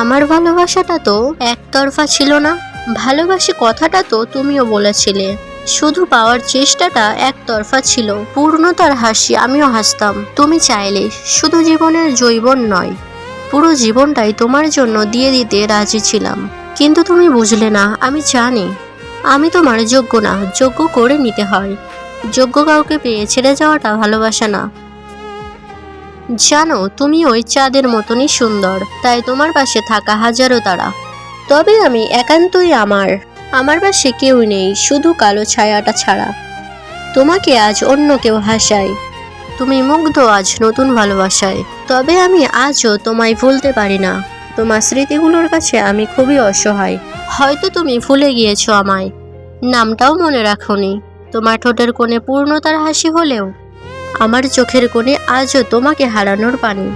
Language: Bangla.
আমার ভালোবাসাটা তো একতরফা ছিল না। ভালোবাসি কথাটা তো তুমিও বলেছিলে, শুধু পাওয়ার চেষ্টাটা একতরফা ছিল। পূর্ণতার হাসি আমিও হাসতাম, তুমি চাইলে শুধু জীবনের যৌবন নয়, পুরো জীবনটাই তোমার জন্য দিয়ে দিতে রাজি ছিলাম। কিন্তু তুমি বুঝলে না। আমি জানি আমি তোমার যোগ্য না, যোগ্য করে নিতে হয়। যোগ্য কাউকে পেয়ে ছেড়ে যাওয়াটা ভালোবাসা না। জানো, তুমি ওই চাঁদের মতনই সুন্দর, তাই তোমার পাশে থাকা হাজারো তারা। তবে আমি একান্তই আমার পাশে কেউ নেই, শুধু কালো ছায়াটা ছাড়া। তোমাকে আজ অন্য কেউ হাসায়, তুমি মুগ্ধ আজ নতুন ভালোবাসায়। তবে আমি আজও তোমায় ভুলতে পারি না। তোমার স্মৃতিগুলোর কাছে আমি খুবই অসহায়। হয়তো তুমি ভুলে গিয়েছো আমায়, নামটাও মনে রাখোনি। তোমার ঠোঁটের কোণে পূর্ণতার হাসি হলেও আমার চোখের কোণে আজও তোমাকে হারানোর পানি।